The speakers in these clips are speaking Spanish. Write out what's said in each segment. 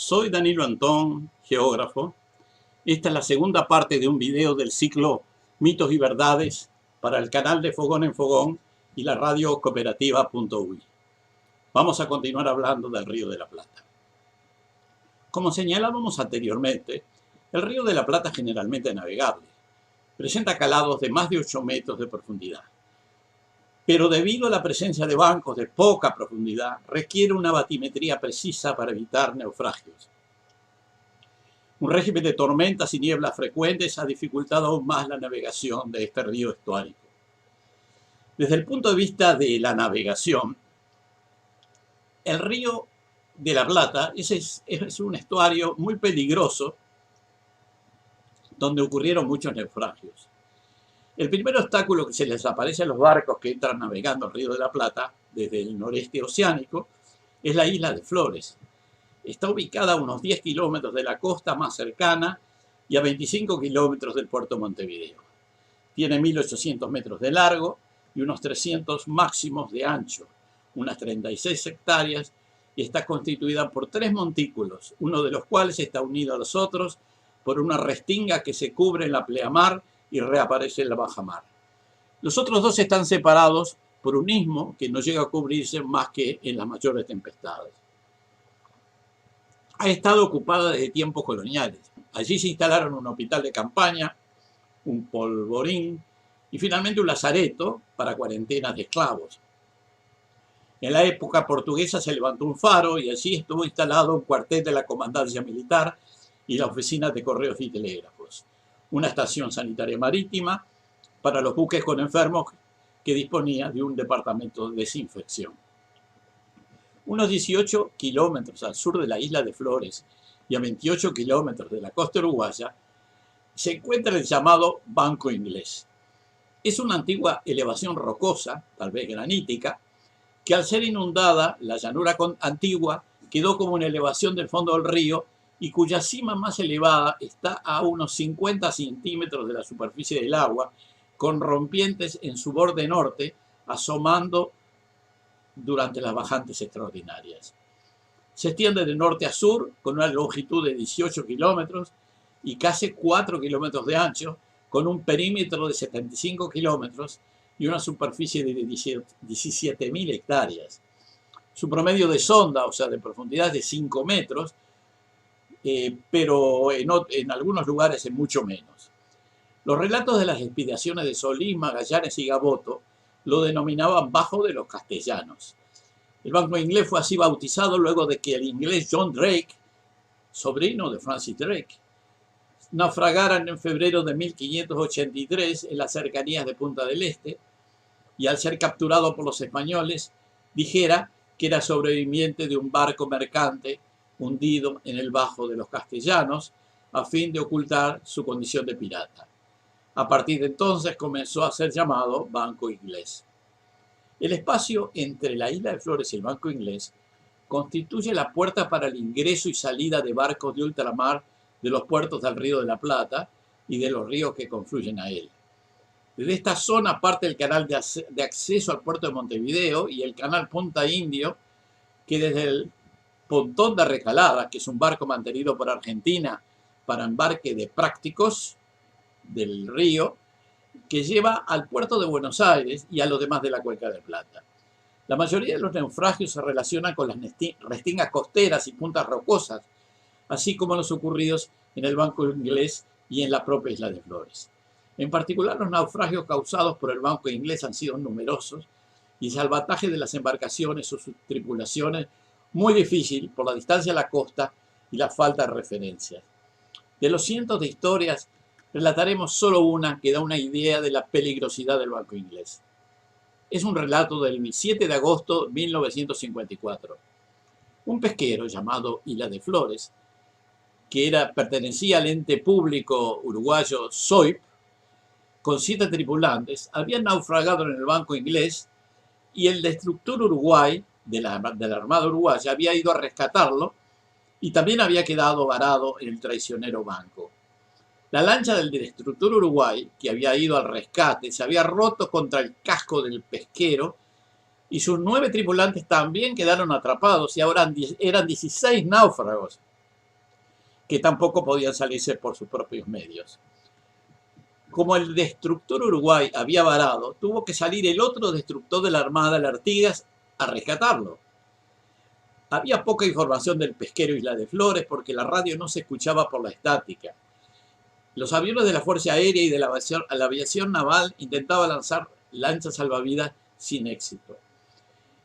Soy Danilo Antón, geógrafo. Esta es la segunda parte de un video del ciclo Mitos y Verdades para el canal de Fogón en Fogón y la radio cooperativa.uy. Vamos a continuar hablando del Río de la Plata. Como señalábamos anteriormente, el Río de la Plata es generalmente navegable. Presenta calados de más de 8 metros de profundidad. Pero debido a la presencia de bancos de poca profundidad, requiere una batimetría precisa para evitar naufragios. Un régimen de tormentas y nieblas frecuentes ha dificultado aún más la navegación de este río estuárico. Desde el punto de vista de la navegación, el Río de la Plata es un estuario muy peligroso donde ocurrieron muchos naufragios. El primer obstáculo que se les aparece a los barcos que entran navegando el Río de la Plata desde el noreste oceánico es la isla de Flores. Está ubicada a unos 10 kilómetros de la costa más cercana y a 25 kilómetros del puerto de Montevideo. Tiene 1.800 metros de largo y unos 300 máximos de ancho, unas 36 hectáreas, y está constituida por 3 montículos, uno de los cuales está unido a los otros por una restinga que se cubre en la pleamar y reaparece en la bajamar. Los otros 2 están separados por un istmo que no llega a cubrirse más que en las mayores tempestades. Ha estado ocupada desde tiempos coloniales. Allí se instalaron un hospital de campaña, un polvorín y finalmente un lazareto para cuarentenas de esclavos. En la época portuguesa se levantó un faro y allí estuvo instalado un cuartel de la comandancia militar y la oficina de correos y telégrafos, una estación sanitaria marítima para los buques con enfermos que disponía de un departamento de desinfección. Unos 18 kilómetros al sur de la isla de Flores y a 28 kilómetros de la costa uruguaya se encuentra el llamado Banco Inglés. Es una antigua elevación rocosa, tal vez granítica, que al ser inundada, la llanura antigua quedó como una elevación del fondo del río y cuya cima más elevada está a unos 50 centímetros de la superficie del agua, con rompientes en su borde norte asomando durante las bajantes extraordinarias. Se extiende de norte a sur con una longitud de 18 kilómetros y casi 4 kilómetros de ancho, con un perímetro de 75 kilómetros y una superficie de 17.000 hectáreas. Su promedio de sonda, o sea, de profundidad, es de 5 metros, pero en algunos lugares es mucho menos. Los relatos de las expediciones de Solís, Magallanes y Gaboto lo denominaban Bajo de los Castellanos. El Banco Inglés fue así bautizado luego de que el inglés John Drake, sobrino de Francis Drake, naufragara en febrero de 1583 en las cercanías de Punta del Este y al ser capturado por los españoles dijera que era sobreviviente de un barco mercante hundido en el Bajo de los Castellanos a fin de ocultar su condición de pirata. A partir de entonces comenzó a ser llamado Banco Inglés. El espacio entre la isla de Flores y el Banco Inglés constituye la puerta para el ingreso y salida de barcos de ultramar de los puertos del Río de la Plata y de los ríos que confluyen a él. Desde esta zona parte el canal de acceso al puerto de Montevideo y el canal Punta Indio, que desde el Pontón de Recalada, que es un barco mantenido por Argentina para embarque de prácticos del río, que lleva al puerto de Buenos Aires y a los demás de la Cuenca del Plata. La mayoría de los naufragios se relacionan con las restingas costeras y puntas rocosas, así como los ocurridos en el Banco Inglés y en la propia isla de Flores. En particular, los naufragios causados por el Banco Inglés han sido numerosos y el salvataje de las embarcaciones o sus tripulaciones muy difícil por la distancia a la costa y la falta de referencias. De los cientos de historias, relataremos solo una que da una idea de la peligrosidad del Banco Inglés. Es un relato del 7 de agosto de 1954. Un pesquero llamado Isla de Flores, que pertenecía al ente público uruguayo SOIP, con 7 tripulantes, había naufragado en el Banco Inglés y el destructor Uruguay de la Armada Uruguaya había ido a rescatarlo y también había quedado varado en el traicionero banco. La lancha del destructor Uruguay, que había ido al rescate, se había roto contra el casco del pesquero y sus 9 tripulantes también quedaron atrapados y ahora eran 16 náufragos que tampoco podían salirse por sus propios medios. Como el destructor Uruguay había varado, tuvo que salir el otro destructor de la Armada, el Artigas, a rescatarlo. Había poca información del pesquero Isla de Flores porque la radio no se escuchaba por la estática. Los aviones de la Fuerza Aérea y de la aviación naval intentaban lanzar lanchas salvavidas sin éxito.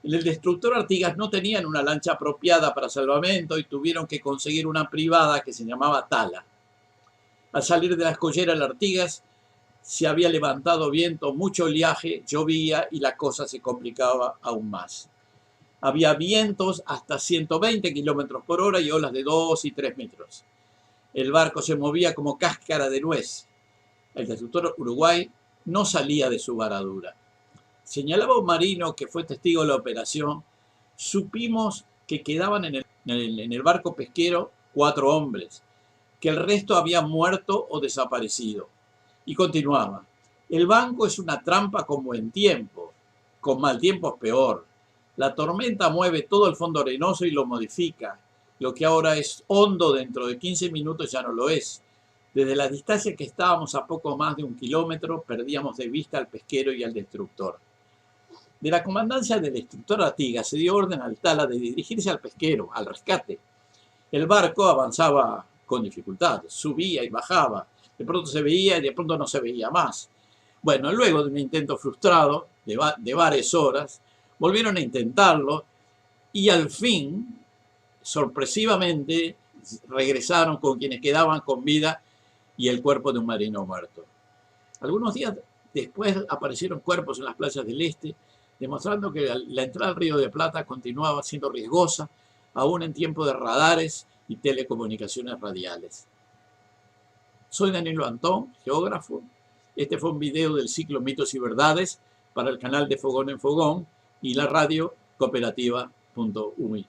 En el destructor Artigas no tenían una lancha apropiada para salvamento y tuvieron que conseguir una privada que se llamaba Tala. Al salir de la escollera el Artigas se había levantado viento, mucho oleaje, llovía y la cosa se complicaba aún más. Había vientos hasta 120 kilómetros por hora y olas de 2 y 3 metros. El barco se movía como cáscara de nuez. El destructor Uruguay no salía de su varadura. Señalaba un marino que fue testigo de la operación. Supimos que quedaban en el barco pesquero 4 hombres, que el resto había muerto o desaparecido. Y continuaba: el banco es una trampa con buen tiempo, con mal tiempo es peor. La tormenta mueve todo el fondo arenoso y lo modifica. Lo que ahora es hondo dentro de 15 minutos ya no lo es. Desde la distancia que estábamos a poco más de 1 kilómetro, perdíamos de vista al pesquero y al destructor. De la comandancia del destructor Artigas se dio orden al Tala de dirigirse al pesquero, al rescate. El barco avanzaba con dificultad, subía y bajaba. De pronto se veía y de pronto no se veía más. Bueno, luego de un intento frustrado de varias horas, volvieron a intentarlo y al fin, sorpresivamente, regresaron con quienes quedaban con vida y el cuerpo de un marino muerto. Algunos días después aparecieron cuerpos en las playas del este, demostrando que la entrada al Río de Plata continuaba siendo riesgosa, aún en tiempo de radares y telecomunicaciones radiales. Soy Danilo Antón, geógrafo. Este fue un video del ciclo Mitos y Verdades para el canal de Fogón en Fogón y la radio cooperativa.ui.